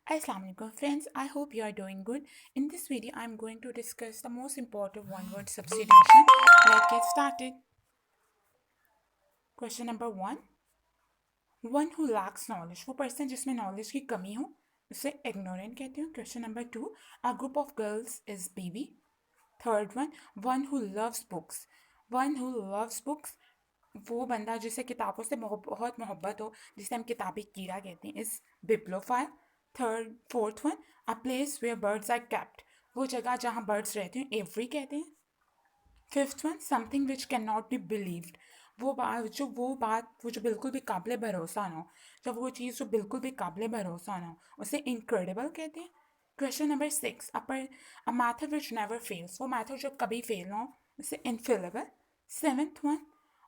Assalamualaikum friends, I hope you are doing good. In this video, I'm going to discuss the most important one word substitution. Let's get started. Question number one who lacks knowledge, वो person जिसमें knowledge की कमी हो उसे ignorant कहते हैं. Question number two, a group of girls is baby. Third one who loves books. One who loves books, वो बंदा जिसे किताबों से बहुत मोहब्बत हो, जिसे हम किताबी कीड़ा कहते हैं, is bibliophile. Fourth one, a place where birds are kept, वो जगह जहाँ बर्ड्स रहते हैं एवरी कहते हैं. Fifth one, something which can not be believed, वो जो बिल्कुल भी काबिल भरोसा ना हो, जब वो चीज़ जो बिल्कुल भी काबिल भरोसा ना हो उसे इनक्रेडिबल कहते हैं. Question number six, a method which never fails, वो मैथड जो कभी फेल ना हो उसे infallible. Seventh one,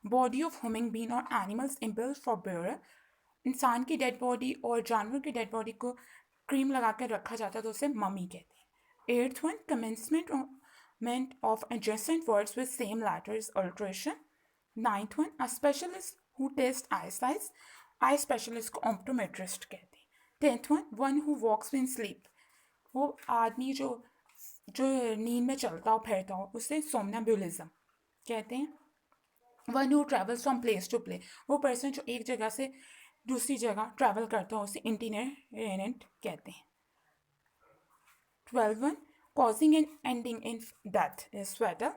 body of human being और एनिमल्स इम्बिल्ड फॉर बेयर, इंसान की डेड बॉडी और जानवर की डेड बॉडी को क्रीम लगा कर रखा जाता है तो उसे मम्मी कहते हैं. Eighth one, commencement of adjacent words with same letters alteration. Ninth one, a specialist who tests eyesight, eye specialist को ऑप्टोमेट्रिस्ट कहते हैं. Tenth one who walks in sleep, वो आदमी जो जो नींद में चलता हो फिरता हो उसे सोमनाम्बुलिज्म कहते हैं. One who travels from place to play, वो पर्सन जो एक जगह से दूसरी जगह ट्रैवल करता हो उसे इंटीरियरेंट कहते हैं. 12 one, causing and ending in death is fatal.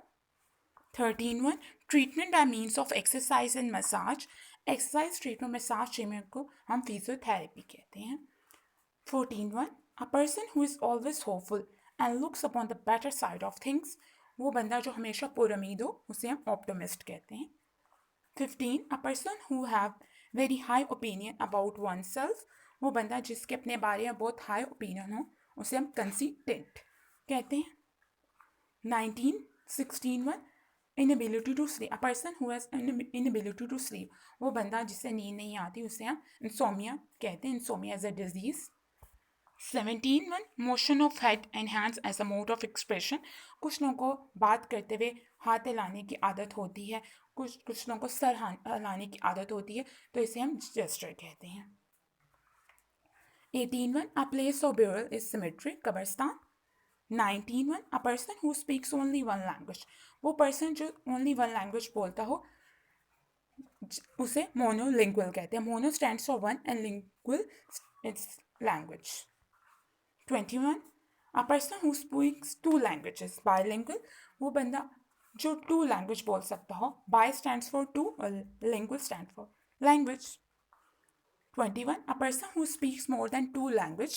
13 one, treatment by means of exercise and massage, exercise treatment massage treatment को हम फिजियोथेरेपी कहते हैं. 14 one, a person who is always hopeful and looks upon the better side of things, वो बंदा जो हमेशा पुरुमीद हो उसे हम ऑप्टिमिस्ट कहते हैं. 15, a person who have very high opinion about oneself, वो बंदा जिसके अपने बारे में बहुत हाई ओपिनियन हो उसे हम कंसीटेंट कहते हैं. 19, 16 one, inability to sleep, a person who has inability to sleep, वो बंदा जिससे नींद नहीं आती उसे हम इंसोमिया कहते हैं. Insomnia as a disease. 17 one, motion of head and hands as a mode of expression, कुछ लोगों को बात करते हुए हाथ हिलाने की आदत होती है, कुछ लोगों को सर हिलाने की आदत होती है तो इसे हम जेस्चर कहते हैं. 18 one, a place of burial is symmetry, कब्रस्तान. 19 one, a person who speaks only one language, वो पर्सन जो ओनली वन लैंग्वेज बोलता हो उसे मोनोलिंगुअल कहते हैं. Mono stands for one and lingual it's language. 21, a person who speaks two languages, bilingual, वो बंदा जो टू लैंग्वेज बोल सकता हो. बाय स्टैंड्स फॉर टू और lingual stand for language. 21, a person who speaks more than two language,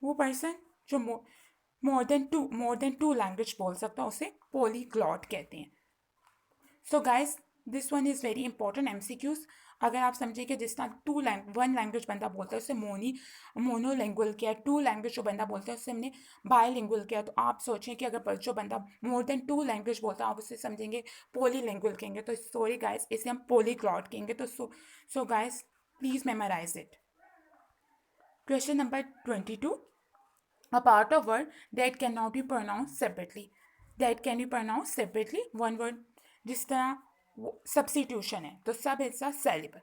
वो person जो more than to language बोल सकता है उसे पोलीग्लॉट कहते हैं. So guys, this one is very important MCQs. अगर आप समझिए कि जिस तरह वन लैंग्वेज बंदा बोलता है उससे मोनोलिंगुअल किया, टू लैंग्वेज जो बंदा बोलता है उससे हमने बायलिंगुअल किया, तो आप सोचें कि अगर जो बंदा मोर देन टू लैंग्वेज बोलता है आप उससे समझेंगे पोलीलिंगुअल कहेंगे. तो सॉरी गाइज, इसे हम पोलीग्लॉट कहेंगे. तो so guys, please memorise it. Question number 22, a part of word that cannot be pronounced separately, that can be pronounced separately. One word जिस तरह सब्सिट्यूशन है तो सब is a सेलिबल.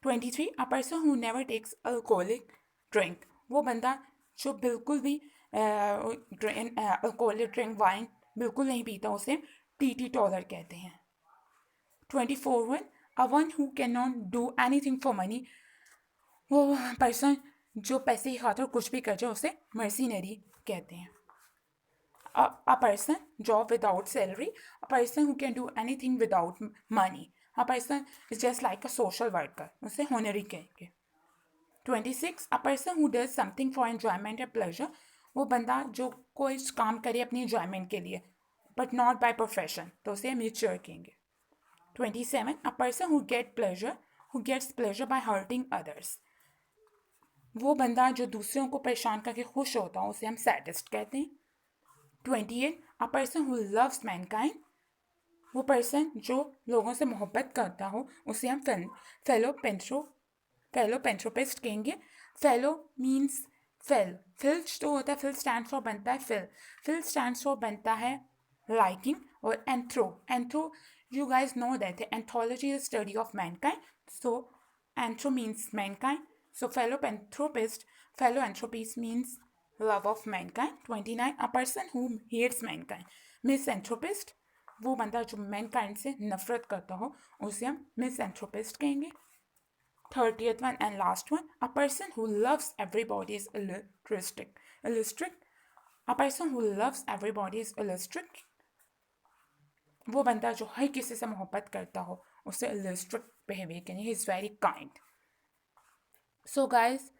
23, a person who never takes alcoholic drink, वो बंदा जो बिल्कुल भी अल्कोहलिक ड्रिंक वाइन बिल्कुल नहीं पीता उसे टी टॉलर कहते हैं. 24 one, a one who cannot do anything for money, वो पर्सन जो पैसे की खातिर कुछ भी कर जाए उसे मर्सिनरी कहते हैं. A person job without salary, a person who can do anything without money, a person is just like a social worker, उसे honorary कहेंगे. 26, a person who does something for enjoyment and pleasure, वो बंदा जो कोई काम करे अपनी enjoyment के लिए but not by profession तो उसे mature कहेंगे. 27, a person who gets pleasure by hurting others, वो बंदा जो दूसरों को परेशान करके खुश होता हो उसे हम सैडिस्ट कहते हैं. 28, a person who loves mankind, वो पर्सन जो लोगों से मोहब्बत करता हो उसे हम फेलो पेंथ्रोपिस्ट कहेंगे. फेलो मीन्स फिल जो होता है, फिल स्टैंड फॉर बनता है फिल स्टैंड फॉर बनता है लाइकिंग. और anthro you guys know that anthology is study of Mankind, so anthro means Mankind, So philanthropist means love of mankind. 29, a person who hates mankind. Misanthropist, वो बंदा जो Mankind से नफरत करता हो उसे हम मिसएंथ्रोपिस्ट कहेंगे. 30th one and last one, a person who loves everybody is altruistic. A person who loves everybody is altruistic. वो बंदा जो हर किसी से मोहब्बत करता हो उसे altruistic behavior कहेंगे. He is very kind. So guys,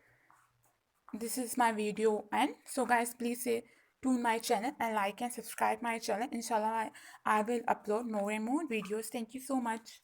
this is my video, and so guys, please say to my channel and like and subscribe my channel. Inshallah, I will upload more and more videos. Thank you so much.